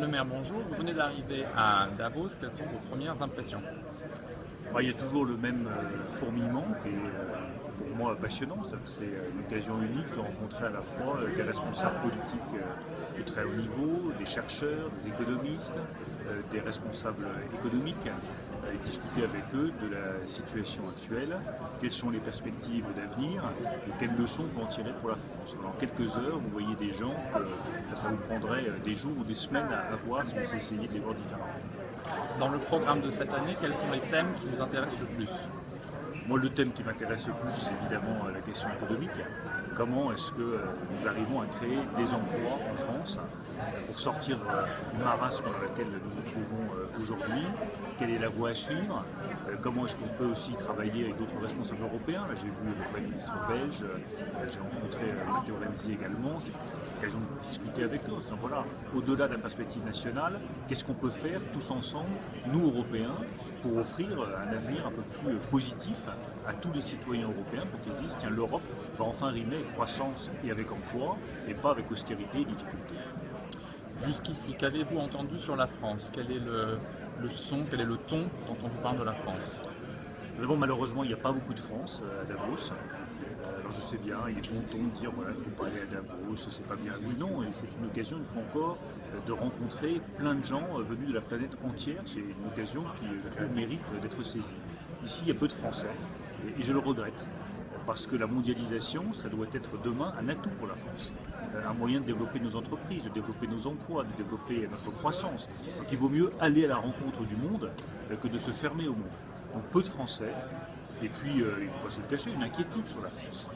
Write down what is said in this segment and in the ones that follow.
Le maire, bonjour. Vous venez d'arriver à Davos. Quelles sont vos premières impressions? Il y a toujours le même fourmillement qui est pour moi passionnant. C'est une occasion unique de rencontrer à la fois des responsables politiques de très haut niveau, des chercheurs, des économistes, des responsables économiques, et discuter avec eux de la situation actuelle, quelles sont les perspectives d'avenir et quelles leçons on peut en tirer pour la France. En quelques heures, vous voyez des gens que ça vous prendrait des jours ou des semaines à voir si vous essayez de les voir différemment. Dans le programme de cette année, quels sont les thèmes qui vous intéressent le plus? Moi, le thème qui m'intéresse le plus, c'est évidemment la question économique. Comment est-ce que nous arrivons à créer des emplois en France pour sortir du marasme dans lequel nous nous trouvons aujourd'hui? Quelle est la voie à suivre? Comment est-ce qu'on peut aussi travailler avec d'autres responsables européens? Là, j'ai vu le Premier ministre belge, j'ai rencontré Matteo Renzi également. C'est l'occasion de discuter avec eux. Donc voilà, au-delà de la perspective nationale, qu'est-ce qu'on peut faire tous ensemble, nous Européens, pour offrir un avenir un peu plus positif à tous les citoyens européens pour qu'ils se disent tiens, l'Europe va enfin rimer avec croissance et avec emploi et pas avec austérité et difficulté. Jusqu'ici, qu'avez-vous entendu sur la France? Quel est le son, quel est le ton quand on vous parle de la France? D'abord, malheureusement, il n'y a pas beaucoup de France à Davos. Alors je sais bien, il est bon ton de dire voilà, il ne faut pas aller à Davos, c'est pas bien. Oui, non, et c'est une occasion, une fois encore, de rencontrer plein de gens venus de la planète entière. C'est une occasion qui, je trouve, mérite d'être saisie. Ici, il y a peu de Français, et je le regrette. Parce que la mondialisation, ça doit être demain un atout pour la France. Un moyen de développer nos entreprises, de développer nos emplois, de développer notre croissance. Donc il vaut mieux aller à la rencontre du monde que de se fermer au monde. Donc peu de Français, et puis il ne faut pas se le cacher, une inquiétude sur la France.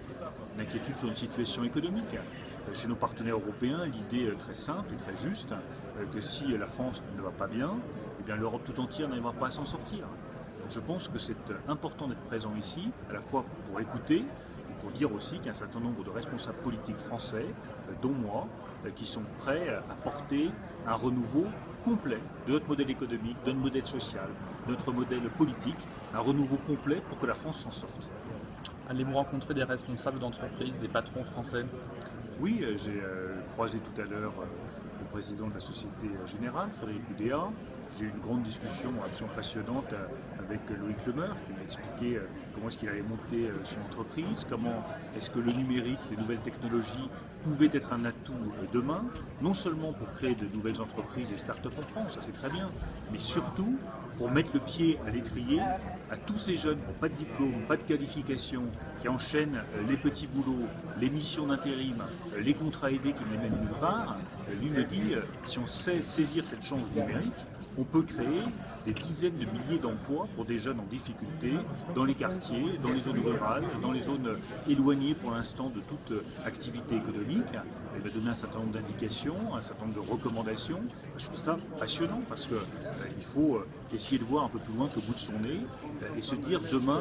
Une inquiétude sur une situation économique. Chez nos partenaires européens, l'idée très simple et très juste, que si la France ne va pas bien, eh bien l'Europe tout entière n'arrivera pas à s'en sortir. Je pense que c'est important d'être présent ici, à la fois pour écouter et pour dire aussi qu'il y a un certain nombre de responsables politiques français, dont moi, qui sont prêts à porter un renouveau complet de notre modèle économique, de notre modèle social, de notre modèle politique, un renouveau complet pour que la France s'en sorte. Allez-vous rencontrer des responsables d'entreprise, des patrons français? Oui, j'ai croisé tout à l'heure le président de la Société Générale, Frédéric Oudéa. J'ai eu une grande discussion absolument passionnante avec Loïc Lemerre qui m'a expliqué comment est-ce qu'il allait monter son entreprise, comment est-ce que le numérique, les nouvelles technologies pouvaient être un atout demain, non seulement pour créer de nouvelles entreprises et start-up en France, ça c'est très bien, mais surtout pour mettre le pied à l'étrier à tous ces jeunes qui n'ont pas de diplôme, pas de qualification, qui enchaînent les petits boulots, les missions d'intérim, les contrats aidés qui ne les mènent nulle part. Lui me dit, si on sait saisir cette chance numérique, on peut créer des dizaines de milliers d'emplois pour des jeunes en difficulté dans les quartiers, dans les zones rurales, dans les zones éloignées pour l'instant de toute activité économique. Il va donner un certain nombre d'indications, un certain nombre de recommandations. Je trouve ça passionnant parce qu'il faut essayer de voir un peu plus loin que le bout de son nez et se dire demain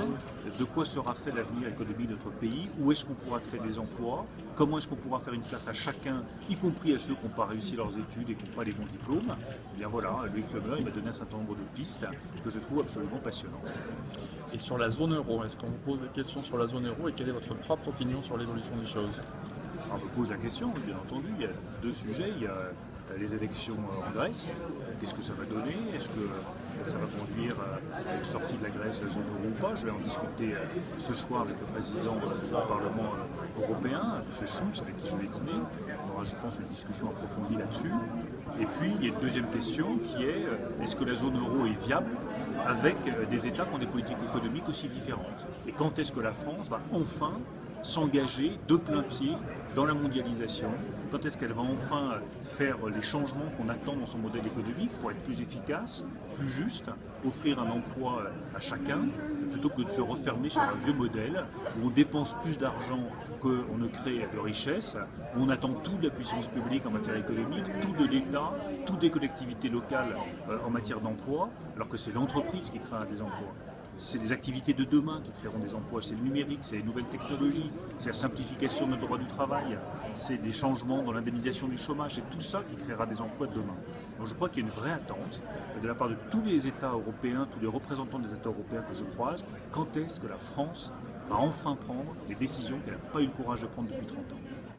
de quoi sera fait l'avenir économique de notre pays, où est-ce qu'on pourra créer des emplois, comment est-ce qu'on pourra faire une place à chacun, y compris à ceux qui n'ont pas réussi leurs études et qui n'ont pas les bons diplômes. Et bien voilà, Loïc Lemerre, il m'a donné un certain nombre de pistes que je trouve absolument passionnantes. Et sur la zone euro, est-ce qu'on vous pose des questions sur la zone euro et quelle est votre propre opinion sur l'évolution des choses? On me pose la question, bien entendu, il y a deux sujets. Il y a les élections en Grèce. Qu'est-ce que ça va donner? Est-ce que ça va conduire à une sortie de la Grèce de la zone euro ou pas? Je vais en discuter ce soir avec le président du Parlement européen, M. Schulz, avec qui je vais dîner. On aura, je pense, une discussion approfondie là-dessus. Et puis, il y a une deuxième question qui est est-ce que la zone euro est viable avec des États qui ont des politiques économiques aussi différentes? Et quand est-ce que la France va enfin s'engager de plein pied dans la mondialisation? Quand est-ce qu'elle va enfin faire les changements qu'on attend dans son modèle économique pour être plus efficace, plus juste, offrir un emploi à chacun, plutôt que de se refermer sur un vieux modèle où on dépense plus d'argent qu'on ne crée de richesse, où on attend tout de la puissance publique en matière économique, tout de l'État, tout des collectivités locales en matière d'emploi, alors que c'est l'entreprise qui créera des emplois. C'est les activités de demain qui créeront des emplois, c'est le numérique, c'est les nouvelles technologies, c'est la simplification de notre droit du travail, c'est des changements dans l'indemnisation du chômage, c'est tout ça qui créera des emplois de demain. Donc je crois qu'il y a une vraie attente de la part de tous les États européens, tous les représentants des États européens que je croise, quand est-ce que la France va enfin prendre les décisions qu'elle n'a pas eu le courage de prendre depuis 30 ans.